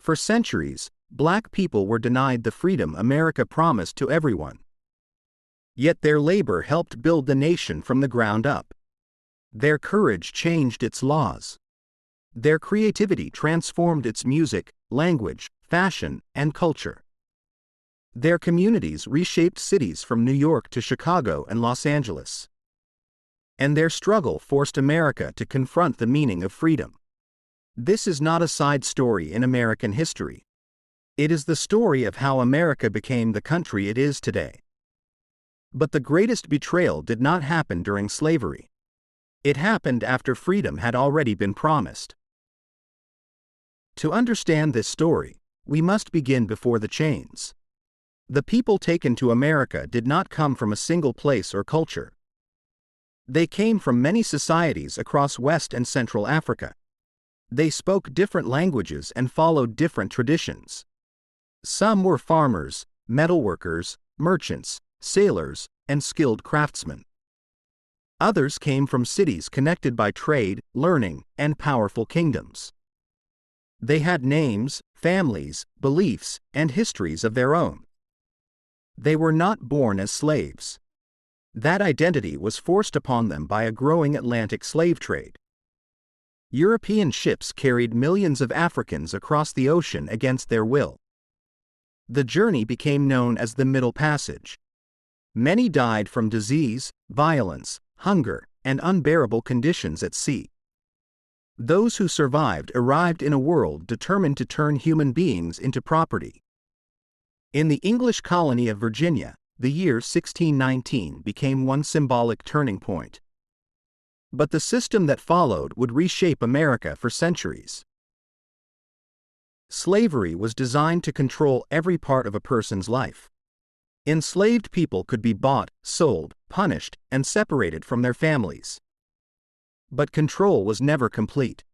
For centuries, black people were denied the freedom America promised to everyone. Yet their labor helped build the nation from the ground up. Their courage changed its laws. Their creativity transformed its music, language, fashion, and culture. Their communities reshaped cities from New York to Chicago and Los Angeles. And their struggle forced America to confront the meaning of freedom. This is not a side story in American history. It is the story of how America became the country it is today. But the greatest betrayal did not happen during slavery. It happened after freedom had already been promised. To understand this story, we must begin before the chains. The people taken to America did not come from a single place or culture. They came from many societies across West and Central Africa. They spoke different languages and followed different traditions. Some were farmers, metalworkers, merchants, sailors, and skilled craftsmen. Others came from cities connected by trade, learning, and powerful kingdoms. They had names, families, beliefs, and histories of their own. They were not born as slaves. That identity was forced upon them by a growing Atlantic slave trade. European ships carried millions of Africans across the ocean against their will. The journey became known as the Middle Passage. Many died from disease, violence, hunger, and unbearable conditions at sea. Those who survived arrived in a world determined to turn human beings into property. In the English colony of Virginia, the year 1619 became one symbolic turning point. But the system that followed would reshape America for centuries. Slavery was designed to control every part of a person's life. Enslaved people could be bought, sold, punished, and separated from their families. But control was never complete.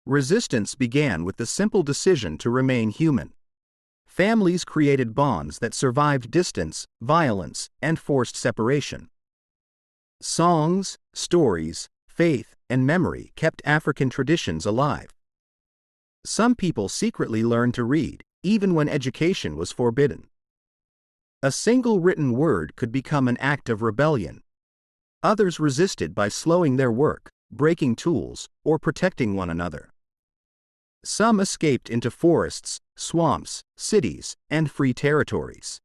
Resistance began with the simple decision to remain human. Families created bonds that survived distance, violence, and forced separation. Songs, stories, faith, and memory kept African traditions alive. Some people secretly learned to read, even when education was forbidden. A single written word could become an act of rebellion. Others resisted by slowing their work, breaking tools, or protecting one another. Some escaped into forests, swamps, cities, and free territories.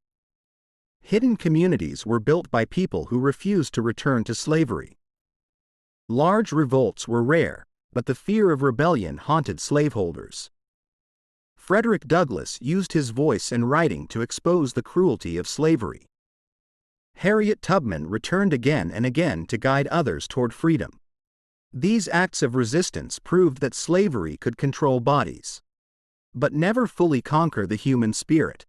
Hidden communities were built by people who refused to return to slavery. Large revolts were rare, but the fear of rebellion haunted slaveholders. Frederick Douglass used his voice and writing to expose the cruelty of slavery. Harriet Tubman returned again and again to guide others toward freedom. These acts of resistance proved that slavery could control bodies, but never fully conquer the human spirit.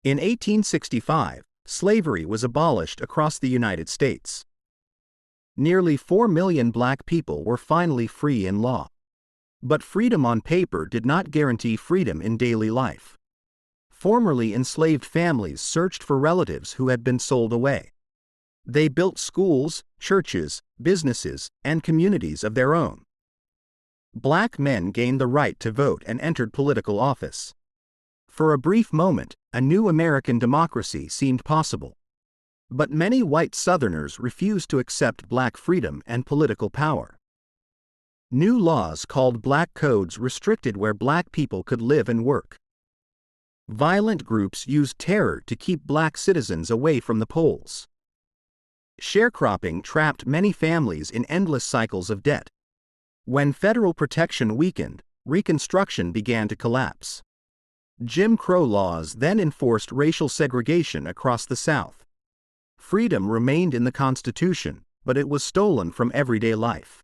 In 1865, slavery was abolished across the United States. Nearly 4 million black people were finally free in law. But freedom on paper did not guarantee freedom in daily life. Formerly enslaved families searched for relatives who had been sold away. They built schools, churches, businesses, and communities of their own. Black men gained the right to vote and entered political office. For a brief moment, a new American democracy seemed possible. But many white Southerners refused to accept black freedom and political power. New laws called black codes restricted where black people could live and work. Violent groups used terror to keep black citizens away from the polls. Sharecropping trapped many families in endless cycles of debt. When federal protection weakened, Reconstruction began to collapse. Jim Crow laws then enforced racial segregation across the South. Freedom remained in the Constitution, but it was stolen from everyday life.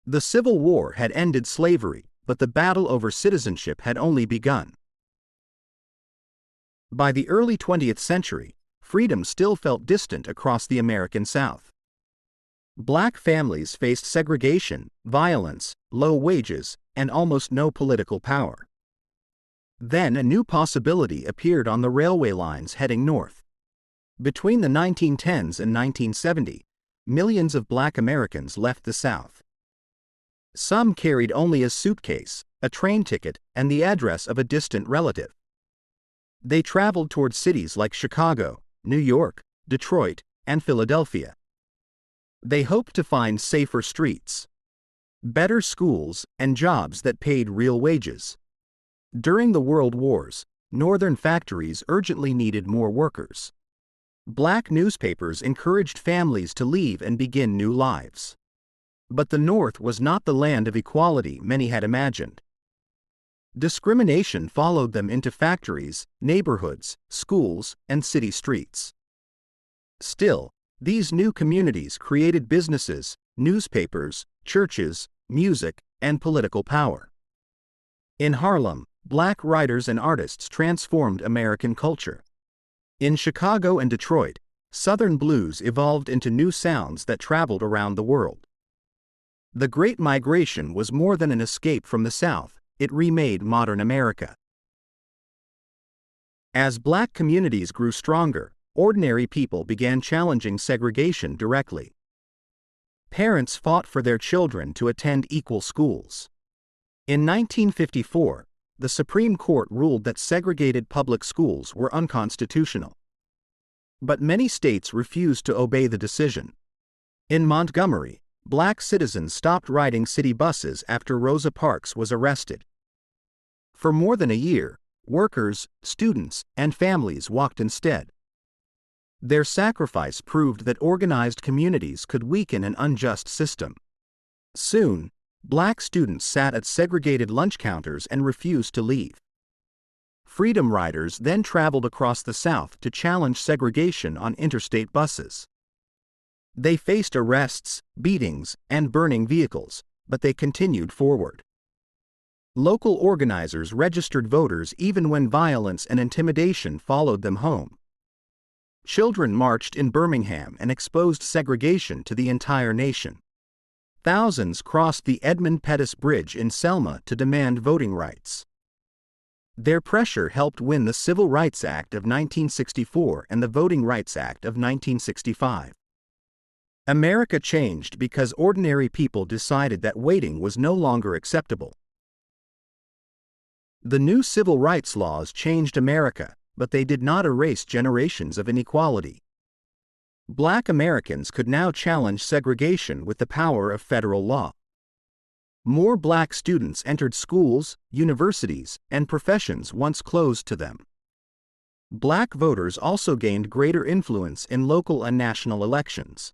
The Civil War had ended slavery, but the battle over citizenship had only begun. By the early 20th century, freedom still felt distant across the American South. Black families faced segregation, violence, low wages, and almost no political power. Then a new possibility appeared on the railway lines heading north. Between the 1910s and 1970, millions of black Americans left the South. Some carried only a suitcase, a train ticket, and the address of a distant relative. They traveled toward cities like Chicago, New York, Detroit, and Philadelphia. They hoped to find safer streets, better schools, and jobs that paid real wages. During the World Wars, Northern factories urgently needed more workers. Black newspapers encouraged families to leave and begin new lives. But the North was not the land of equality many had imagined. Discrimination followed them into factories, neighborhoods, schools, and city streets. Still, these new communities created businesses, newspapers, churches, music, and political power. In Harlem, Black writers and artists transformed American culture. In Chicago and Detroit, Southern blues evolved into new sounds that traveled around the world. The Great Migration was more than an escape from the South, it remade modern America. As Black communities grew stronger, ordinary people began challenging segregation directly. Parents fought for their children to attend equal schools. In 1954, the Supreme Court ruled that segregated public schools were unconstitutional. But many states refused to obey the decision. In Montgomery, Black citizens stopped riding city buses after Rosa Parks was arrested. For more than a year, workers, students, and families walked instead. Their sacrifice proved that organized communities could weaken an unjust system. Soon, Black students sat at segregated lunch counters and refused to leave. Freedom Riders then traveled across the South to challenge segregation on interstate buses. They faced arrests, beatings, and burning vehicles, but they continued forward. Local organizers registered voters even when violence and intimidation followed them home. Children marched in Birmingham and exposed segregation to the entire nation. Thousands crossed the Edmund Pettus Bridge in Selma to demand voting rights. Their pressure helped win the Civil Rights Act of 1964 and the Voting Rights Act of 1965. America changed because ordinary people decided that waiting was no longer acceptable. The new civil rights laws changed America, but they did not erase generations of inequality. Black Americans could now challenge segregation with the power of federal law. More Black students entered schools, universities, and professions once closed to them. Black voters also gained greater influence in local and national elections.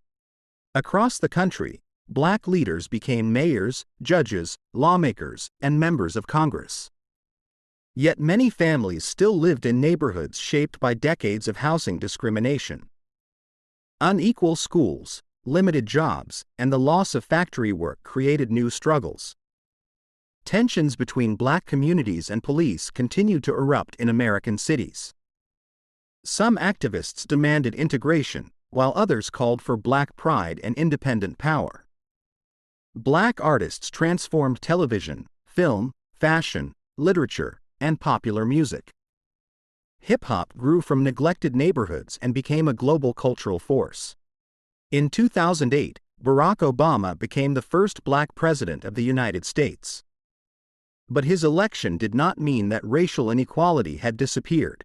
Across the country, Black leaders became mayors, judges, lawmakers, and members of Congress. Yet many families still lived in neighborhoods shaped by decades of housing discrimination. Unequal schools, limited jobs, and the loss of factory work created new struggles. Tensions between Black communities and police continued to erupt in American cities. Some activists demanded integration, while others called for Black pride and independent power. Black artists transformed television, film, fashion, literature, and popular music. Hip-hop grew from neglected neighborhoods and became a global cultural force. In 2008, Barack Obama became the first Black president of the United States. But his election did not mean that racial inequality had disappeared.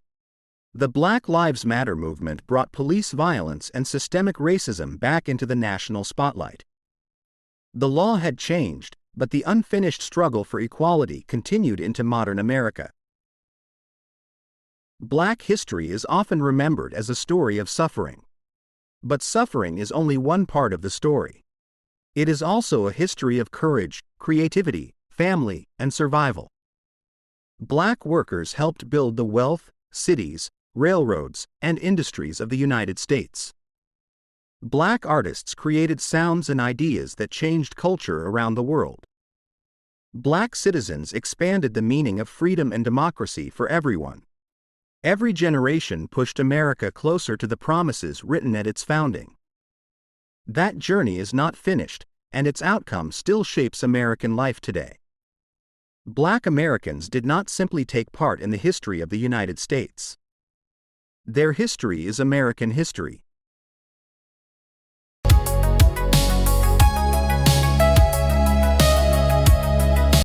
The Black Lives Matter movement brought police violence and systemic racism back into the national spotlight. The law had changed, but the unfinished struggle for equality continued into modern America. Black history is often remembered as a story of suffering. But suffering is only one part of the story. It is also a history of courage, creativity, family, and survival. Black workers helped build the wealth, cities, railroads, and industries of the United States. Black artists created sounds and ideas that changed culture around the world. Black citizens expanded the meaning of freedom and democracy for everyone. Every generation pushed America closer to the promises written at its founding. That journey is not finished, and its outcome still shapes American life today. Black Americans did not simply take part in the history of the United States. Their history is American history.